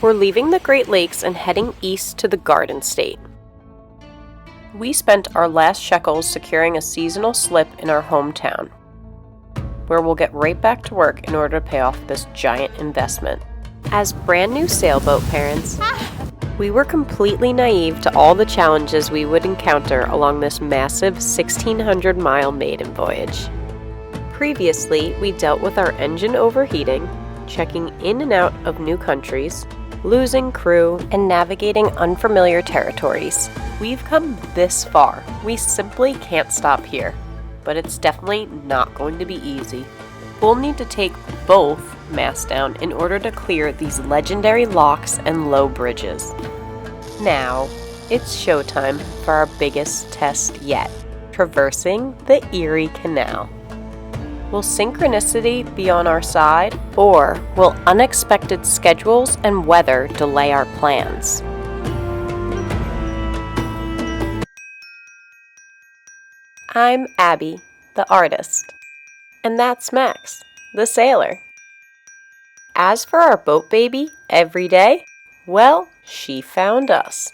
We're leaving the Great Lakes and heading east to the Garden State. We spent our last shekels securing a seasonal slip in our hometown, where we'll get right back to work in order to pay off this giant investment. As brand new sailboat parents, we were completely naive to all the challenges we would encounter along this massive 1,600-mile maiden voyage. Previously, we dealt with our engine overheating, checking in and out of new countries, losing crew, and navigating unfamiliar territories. We've come this far. We simply can't stop here, but it's definitely not going to be easy. We'll need to take both masts down in order to clear these legendary locks and low bridges. Now, it's showtime for our biggest test yet, traversing the Erie Canal. Will synchronicity be on our side, or will unexpected schedules and weather delay our plans? I'm Abby, the artist, and that's Max, the sailor. As for our boat baby, every day, well, she found us.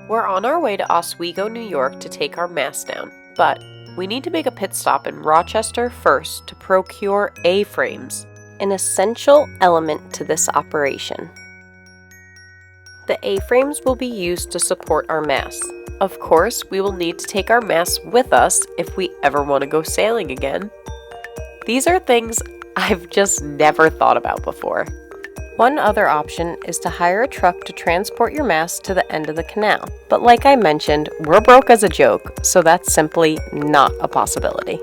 We're on our way to Oswego, New York to take our mast down, but we need to make a pit stop in Rochester first to procure A-frames, an essential element to this operation. The A-frames will be used to support our masts. Of course, we will need to take our masts with us if we ever want to go sailing again. These are things I've just never thought about before. One other option is to hire a truck to transport your masts to the end of the canal. But like I mentioned, we're broke as a joke, so that's simply not a possibility.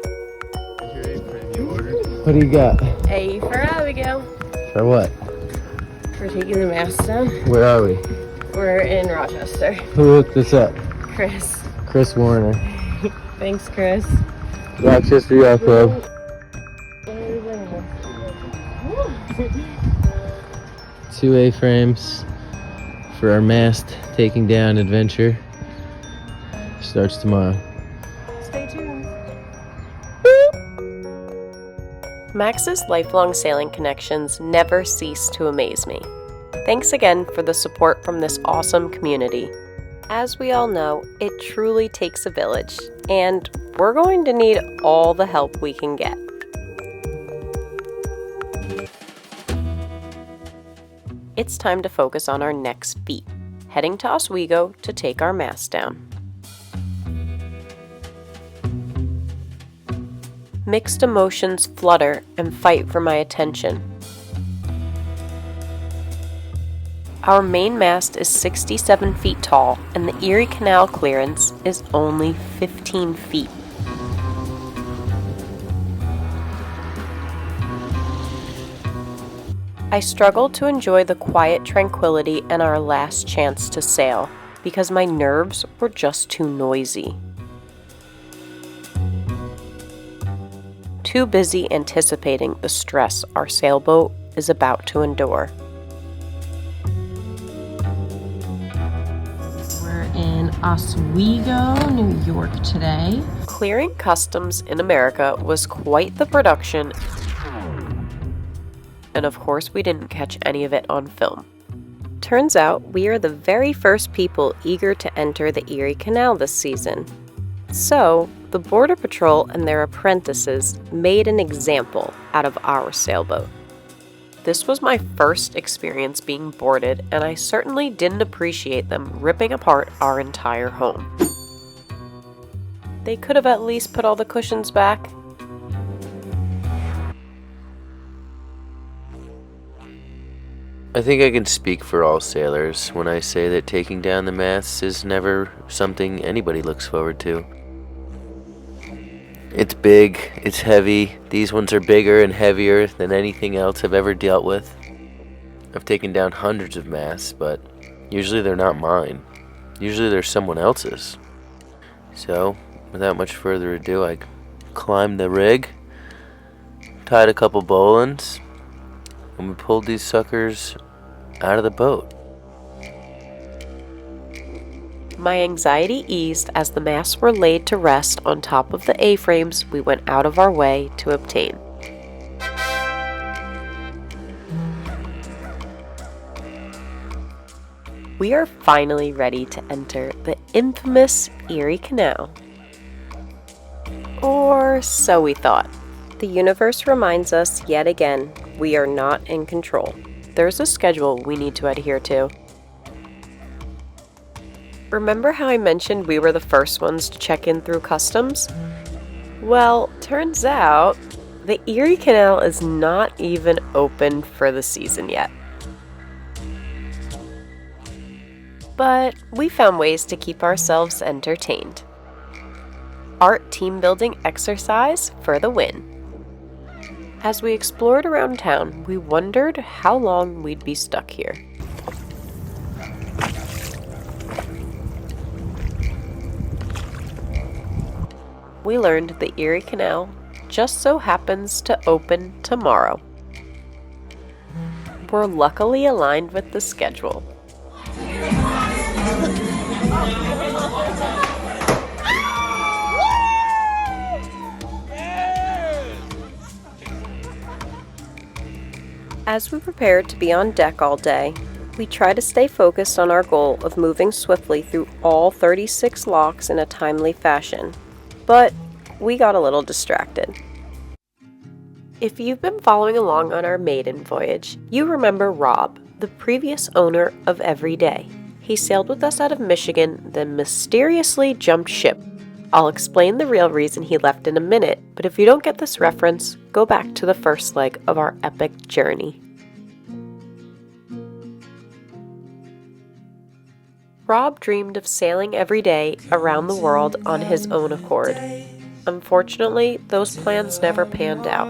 What do you got? A for Abigail. For what? We're taking the mast down. Where are we? We're in Rochester. Who hooked this up? Chris. Chris Warner. Thanks, Chris. Rochester Yacht Club. 2 A-frames for our mast taking down adventure. Starts tomorrow. Stay tuned. Max's lifelong sailing connections never cease to amaze me. Thanks again for the support from this awesome community. As we all know, it truly takes a village, and we're going to need all the help we can get. It's time to focus on our next feat, heading to Oswego to take our mast down. Mixed emotions flutter and fight for my attention. Our main mast is 67 feet tall, and the Erie Canal clearance is only 15 feet. I struggled to enjoy the quiet tranquility and our last chance to sail because my nerves were just too noisy. Too busy anticipating the stress our sailboat is about to endure. We're in Oswego, New York today. Clearing customs in America was quite the production. And of course, we didn't catch any of it on film. Turns out, we are the very first people eager to enter the Erie Canal this season. So, the Border Patrol and their apprentices made an example out of our sailboat. This was my first experience being boarded, and I certainly didn't appreciate them ripping apart our entire home. They could have at least put all the cushions back. I think I can speak for all sailors when I say that taking down the masts is never something anybody looks forward to. It's big, it's heavy. These ones are bigger and heavier than anything else I've ever dealt with. I've taken down hundreds of masts, but usually they're not mine. Usually they're someone else's. So, without much further ado, I climbed the rig, tied a couple bowlines, and we pulled these suckers out of the boat. My anxiety eased as the masts were laid to rest on top of the A-frames we went out of our way to obtain. we are finally ready to enter the infamous Erie Canal. Or so we thought. The universe reminds us yet again we are not in control. There's a schedule we need to adhere to. Remember how I mentioned we were the first ones to check in through customs? Well, turns out the Erie Canal is not even open for the season yet. But we found ways to keep ourselves entertained. Art team building exercise for the win. As we explored around town, we wondered how long we'd be stuck here. We learned the Erie Canal just so happens to open tomorrow. We're luckily aligned with the schedule. As we prepare to be on deck all day, we try to stay focused on our goal of moving swiftly through all 36 locks in a timely fashion. But we got a little distracted. If you've been following along on our maiden voyage, you remember Rob, the previous owner of Every Day. He sailed with us out of Michigan, then mysteriously jumped ship. I'll explain the real reason he left in a minute, but if you don't get this reference, go back to the first leg of our epic journey. Rob dreamed of sailing every day around the world on his own accord. Unfortunately, those plans never panned out.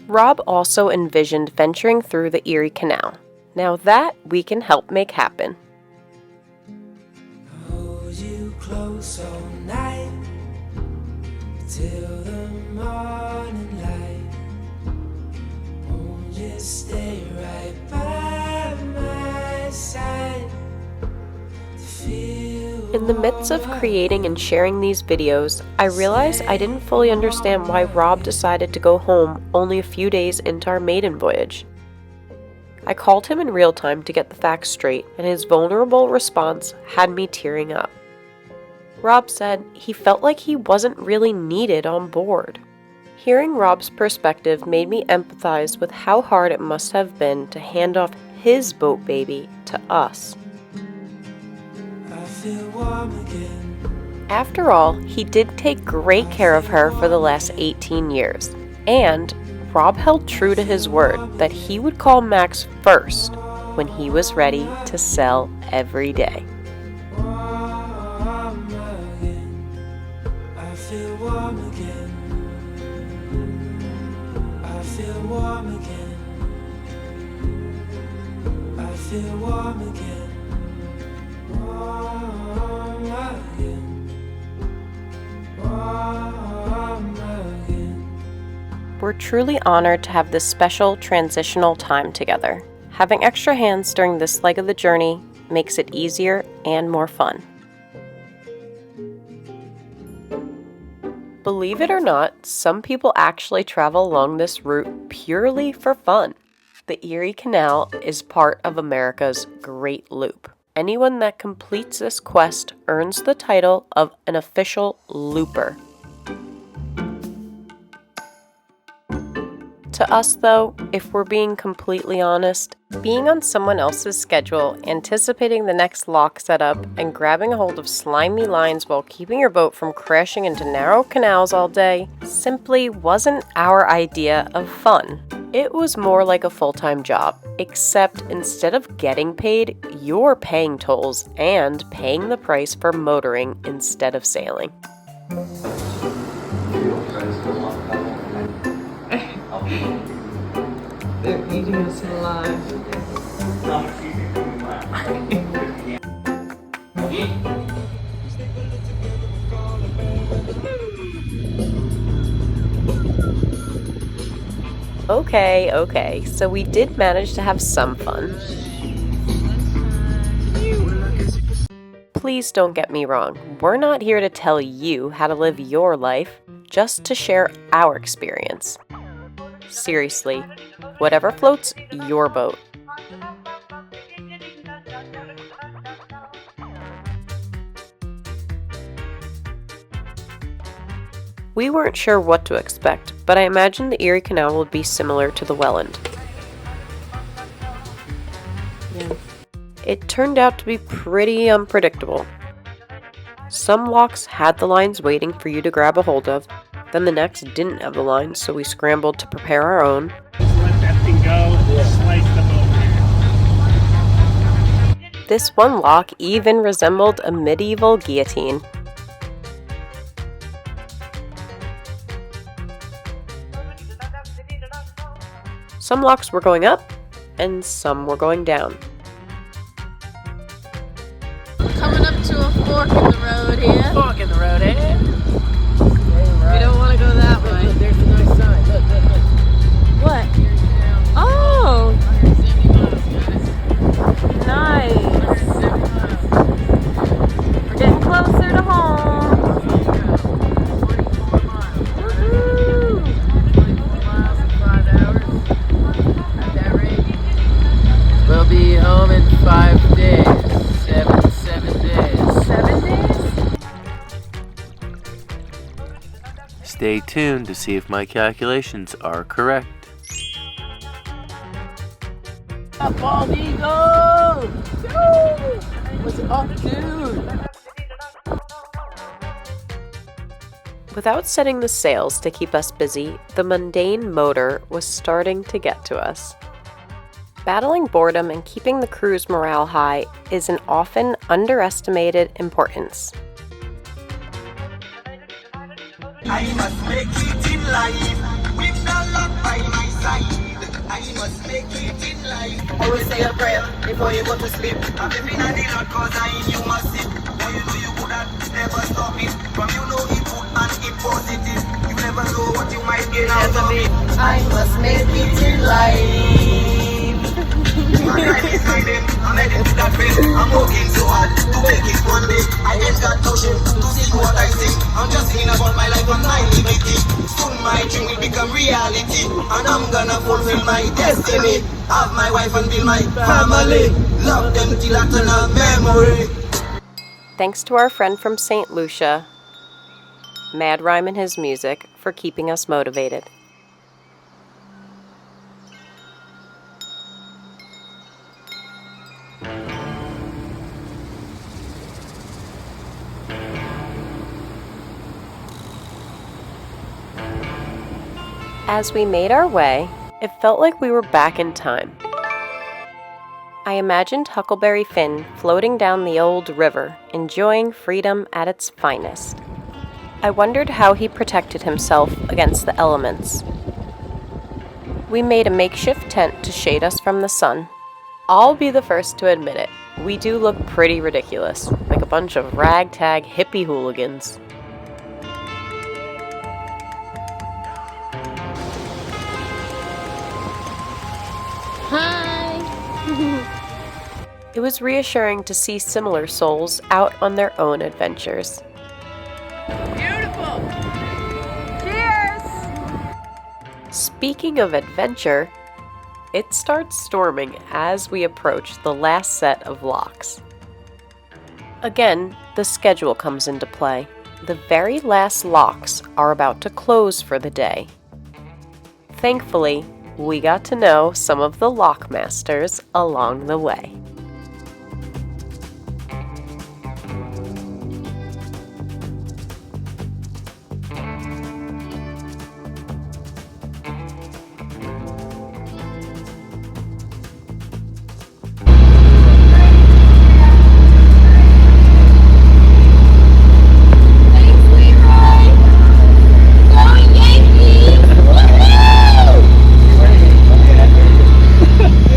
Rob also envisioned venturing through the Erie Canal. Now that we can help make happen. Hold you close all night till the morning light. Won't you stay right by my side? In the midst of creating and sharing these videos, I realized I didn't fully understand why Rob decided to go home only a few days into our maiden voyage. I called him in real time to get the facts straight, and his vulnerable response had me tearing up. Rob said he felt like he wasn't really needed on board. Hearing Rob's perspective made me empathize with how hard it must have been to hand off his boat baby to us. After all, he did take great care of her for the last 18 years, and Rob held true to his word that he would call Max first when he was ready to sail every day. We're truly honored to have this special transitional time together. Having extra hands during this leg of the journey makes it easier and more fun. Believe it or not, some people actually travel along this route purely for fun. The Erie Canal is part of America's Great Loop. Anyone that completes this quest earns the title of an official looper. To us, though, if we're being completely honest, being on someone else's schedule, anticipating the next lock setup, and grabbing a hold of slimy lines while keeping your boat from crashing into narrow canals all day simply wasn't our idea of fun. It was more like a full-time job, except instead of getting paid, you're paying tolls and paying the price for motoring instead of sailing. They're eating us alive. Okay, so we did manage to have some fun. Please don't get me wrong, we're not here to tell you how to live your life, just to share our experience. Seriously, whatever floats your boat. We weren't sure what to expect, but I imagined the Erie Canal would be similar to the Welland. It turned out to be pretty unpredictable. Some locks had the lines waiting for you to grab a hold of, then the next didn't have the lines, so we scrambled to prepare our own. Just let that thing go, slice the boat. This one lock even resembled a medieval guillotine. Some locks were going up, and some were going down. Coming up to a fork in the road here. Fork in the road, eh? We don't want to go that way. There's a nice sign. Look, look, look. What? Oh, 170 miles, guys. nice. 170 miles. We're getting closer to home. 44 miles. Woohoo! 24 miles in 5 hours. At that rate. We'll be home in 5 days. 7 days. 7 days? Stay tuned to see if my calculations are correct. Bald eagle! Woo! What's up, dude? Without setting the sails to keep us busy, the mundane motor was starting to get to us. Battling boredom and keeping the crew's morale high is an often underestimated importance. I must make it in life with the love by my side. I must make it in life. Always say a prayer before you go to sleep. I'm living at the Lord cause I in you must sit. When you know you could have never stop it. From you know it good and it positive. You never know what you might get out of it. I must make it in life. My life is hiding, I'm heading to that place. I'm working so hard to make it one day. I ain't got ocean to see what I think. I'm just thinking about my life and my liberty. Soon my dream will become reality, and I'm gonna fulfill my destiny. Have my wife and build my family. Love them till I turn a memory. Thanks to our friend from Saint Lucia, Mad Rhyme and his music, for keeping us motivated. As we made our way, it felt like we were back in time. I imagined Huckleberry Finn floating down the old river, enjoying freedom at its finest. I wondered how he protected himself against the elements. We made a makeshift tent to shade us from the sun. I'll be the first to admit it, we do look pretty ridiculous, like a bunch of ragtag hippie hooligans. Hi. It was reassuring to see similar souls out on their own adventures. Beautiful! Cheers. Speaking of adventure, it starts storming as we approach the last set of locks. Again, the schedule comes into play. The very last locks are about to close for the day. Thankfully, we got to know some of the lockmasters along the way.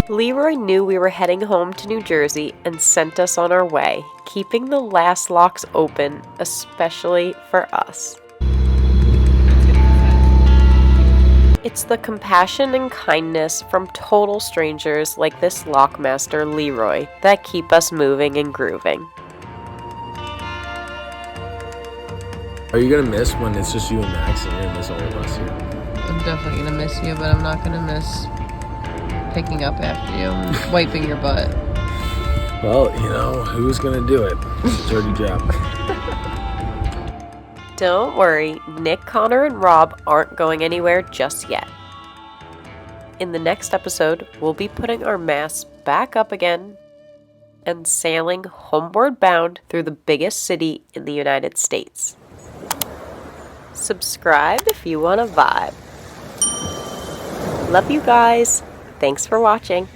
Leroy knew we were heading home to New Jersey and sent us on our way, keeping the last locks open, especially for us. It's the compassion and kindness from total strangers like this lockmaster Leroy that keep us moving and grooving. Are you gonna miss when it's just you and Max, and you're gonna miss all of us here? I'm definitely gonna miss you, but I'm not gonna miss picking up after you and wiping your butt. Well, you know, who's gonna do it? It's a dirty job. Don't worry, Nick, Connor, and Rob aren't going anywhere just yet. In the next episode, we'll be putting our masts back up again and sailing homeward bound through the biggest city in the United States. Subscribe if you want to vibe. Love you guys. Thanks for watching.